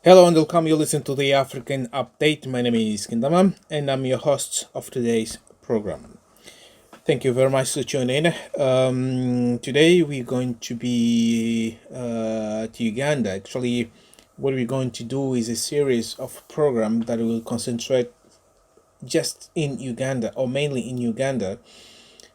Hello and welcome. You listen to the African Update. My name is Kindama and I'm your host of today's program. Thank you very much for tuning in. Today we're going to be to Uganda. Actually, what we're going to do is a series of program that will concentrate just in Uganda or mainly in Uganda,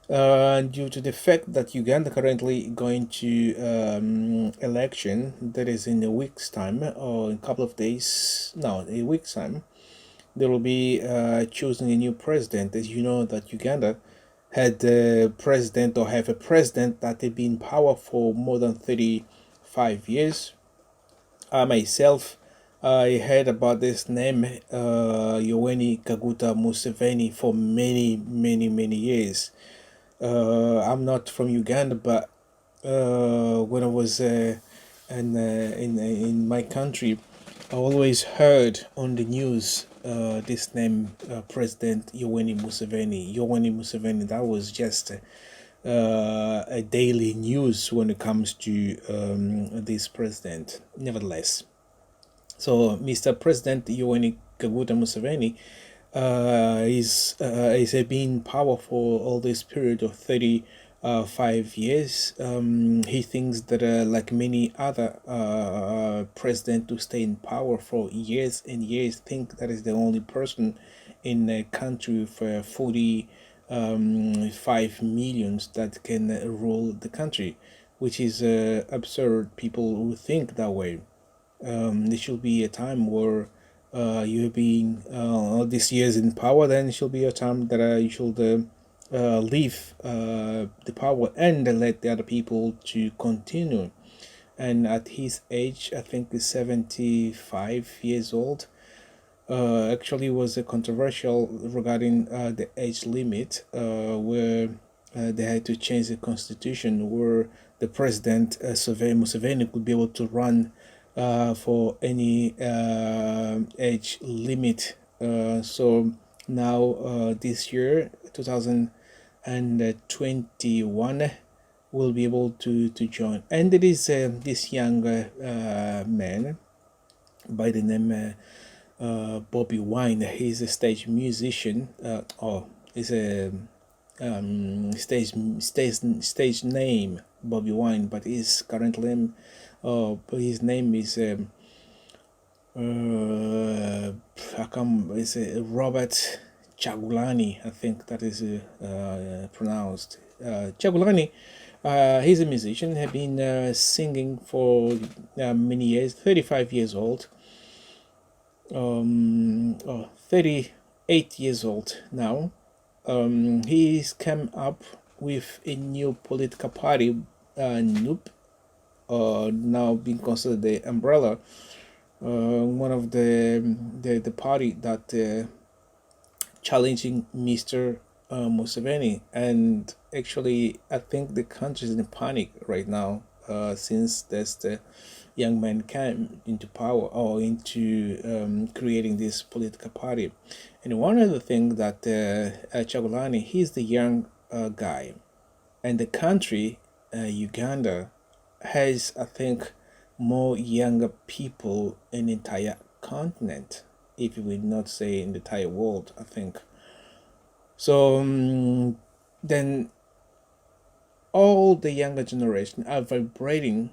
due to the fact that Uganda currently going to election that is in a week's time or in a couple of days, no, a week's time, they will be choosing a new president. As you know, that Uganda had a president or have a president that had been in power for more than 35 years. I myself, I heard about this name, Yoweri Kaguta Museveni, for many years. I'm not from Uganda, but when I was in my country, I always heard on the news this name, President Yoweri Museveni. Yoweri Museveni. That was just a daily news when it comes to this president. Nevertheless, so Mr. President Yoweri Kaguta Museveni is been power for all this period of 35 years. He thinks that, like many other president to stay in power for years and years, think that is the only person in a country with 45 millions that can rule the country, which is absurd. People who think that way. There should be a time where you have been all these years in power, then it should be a time that you should leave the power and let the other people to continue. And at his age, I think he's 75 years old. Actually, was a controversial regarding the age limit, where they had to change the constitution, where the president Museveni could be able to run for any age limit. So now this year, 2021, will be able to join. And there is this young man by the name Bobi Wine. He's a stage musician. He's a stage name Bobby Wine, but his current name, his name is is Robert Kyagulanyi. I think that is pronounced Kyagulanyi. He's a musician. Have been singing for many years. 35 years old. 38 years old now. He's come up with a new political party, Noop, now being considered the umbrella, one of the party that challenging Mr. Museveni. And actually, I think the country is in panic right now, since there's the young man came into power or into creating this political party. And one of the things that Kyagulanyi, he's the young guy, and the country, Uganda, has, I think, more younger people in the entire continent, if you would not say in the entire world, I think. So then all the younger generation are vibrating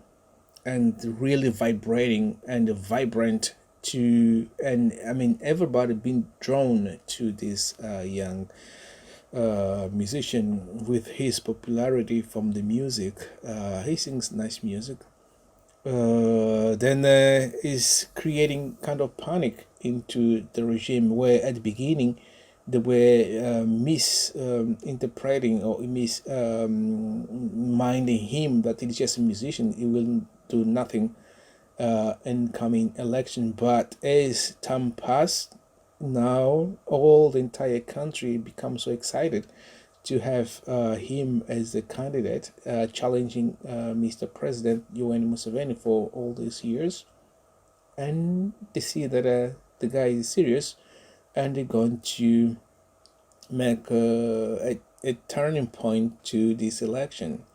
and really vibrating and vibrant to, and I mean everybody been drawn to this young musician with his popularity from the music. He sings nice music. Then is creating kind of panic into the regime, where at the beginning they were misinterpreting or minding him that he's just a musician, he will do nothing in coming election. But as time passed, now all the entire country becomes so excited to have him as the candidate, challenging Mr. President Yoweri Museveni for all these years. And they see that the guy is serious, and they're going to make a turning point to this election.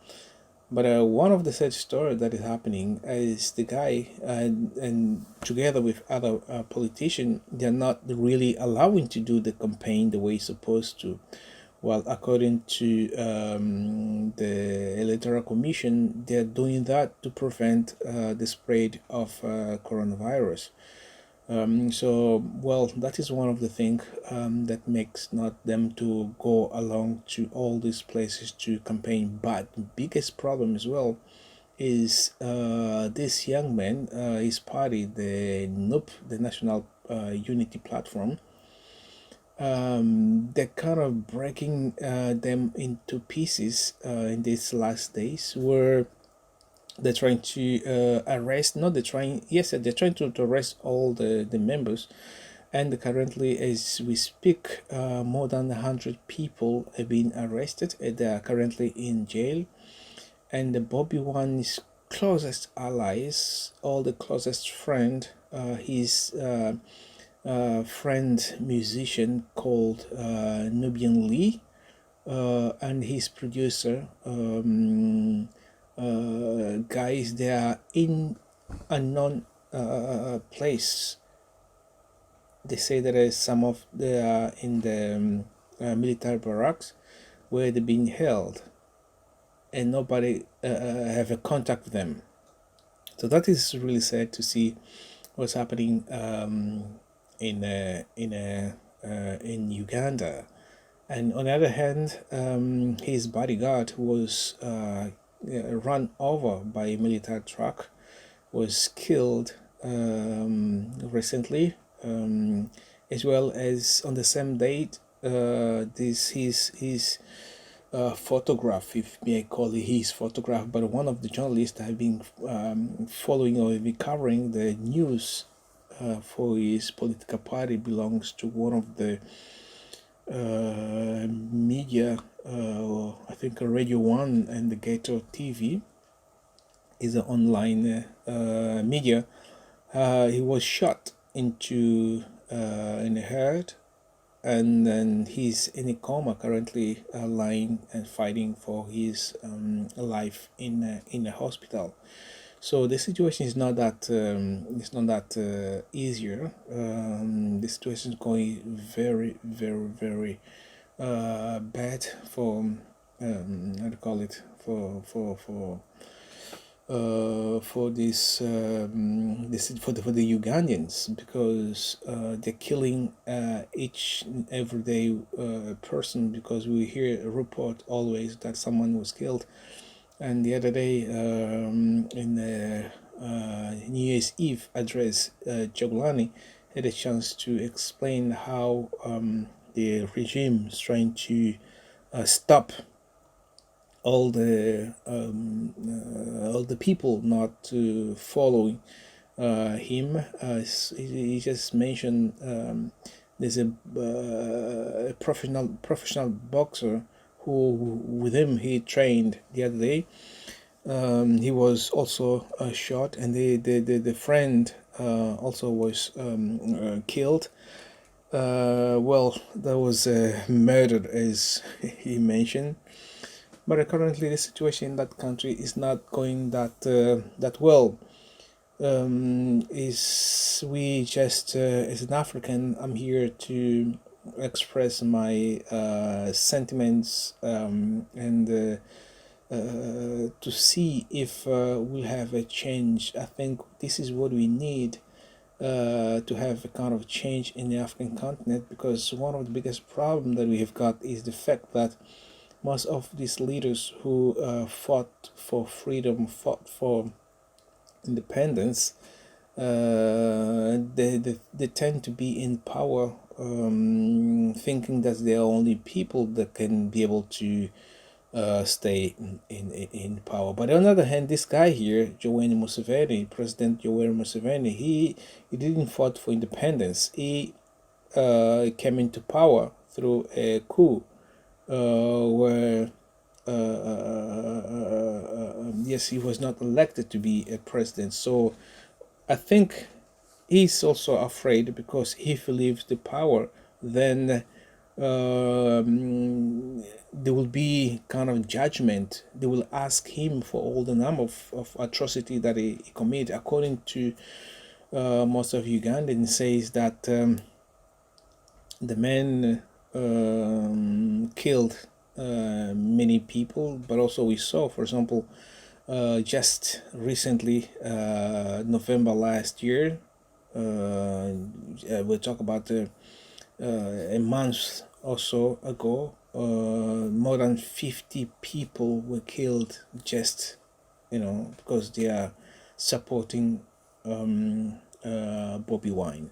But one of the sad stories that is happening is the guy, and together with other politicians, they're not really allowing to do the campaign the way it's supposed to. Well, according to the Electoral Commission, they're doing that to prevent the spread of coronavirus. Well, that is one of the things that makes not them to go along to all these places to campaign. But the biggest problem as well is this young man, his party, the NUP, the National Unity Platform. They're kind of breaking them into pieces in these last days, where they're trying to arrest, not they're trying, yes, they're trying to arrest all the members. And currently, as we speak, more than 100 people have been arrested. They are currently in jail. And the Bobby one's closest allies, all the closest friend, his friend musician called Nubian Lee, and his producer, guys, they are in a non place. They say that some of they are in the military barracks where they're being held, and nobody have a contact with them. So that is really sad to see what's happening in Uganda. And on the other hand, his bodyguard was run over by a military truck, was killed recently, as well as on the same date. This his photograph, if may I call it his photograph, but one of the journalists have been following or have been covering the news for his political party, belongs to one of the media, I think Radio 1 and the Gator TV is an online media. He was shot into in the head, and then he's in a coma currently, lying and fighting for his life in a hospital. So the situation is not that easier. The situation is going very, very, very bad for how to call it, for the Ugandans, because they're killing each and every day person, because we hear a report always that someone was killed. And the other day, in the New Year's Eve address, Kyagulanyi had a chance to explain how the regime is trying to stop all the people not to following him. He just mentioned there's a professional boxer who with him he trained the other day. He was also shot, and the friend also was killed. Well, that was murdered, as he mentioned. But currently, the situation in that country is not going that well. Is we just as an African, I'm here to express my sentiments, and to see if we'll have a change. I think this is what we need, to have a kind of change in the African continent, because one of the biggest problems that we have got is the fact that most of these leaders who fought for freedom, fought for independence, they tend to be in power, thinking that they are only people that can be able to stay in power. But on the other hand, this guy here, President Yoweri Museveni, he didn't fight for independence. He came into power through a coup, where yes, he was not elected to be a president. So I think he's also afraid, because if he leaves the power, then there will be kind of judgment. They will ask him for all the number of atrocity that he committed. According to most of Ugandans, says that the man killed many people, but also we saw, for example, just recently, November last year, we'll talk about a month or so ago, more than 50 people were killed just, because they are supporting Bobi Wine.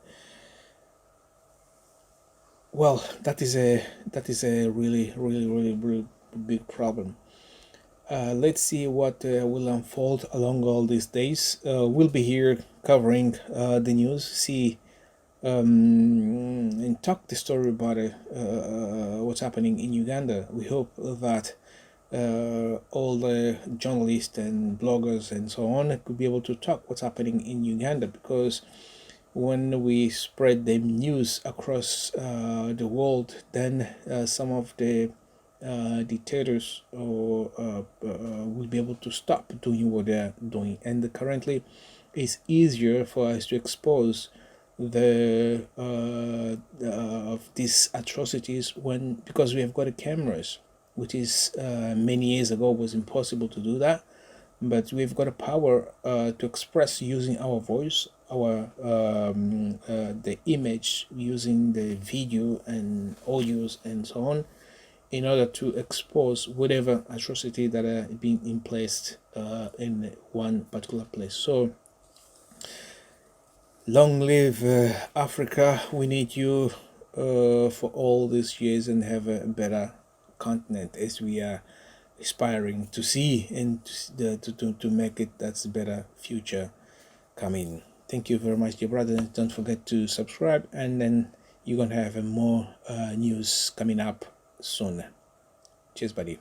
Well, that is a really big problem. Let's see what will unfold along all these days. We'll be here covering the news, see and talk the story about what's happening in Uganda. We hope that all the journalists and bloggers and so on could be able to talk what's happening in Uganda, because when we spread the news across the world, then some of the dictators will be able to stop doing what they're doing. And currently, it's easier for us to expose the of these atrocities because we have got the cameras, which is many years ago was impossible to do that. But we've got a power to express using our voice, our the image, using the video and audios and so on, in order to expose whatever atrocity that are being placed in one particular place. So long live Africa. We need you for all these years and have a better continent as we are aspiring to see, and to make it that's a better future coming. Thank you very much, dear brother. Don't forget to subscribe, and then you're gonna have more news coming up soon. Cheers, buddy.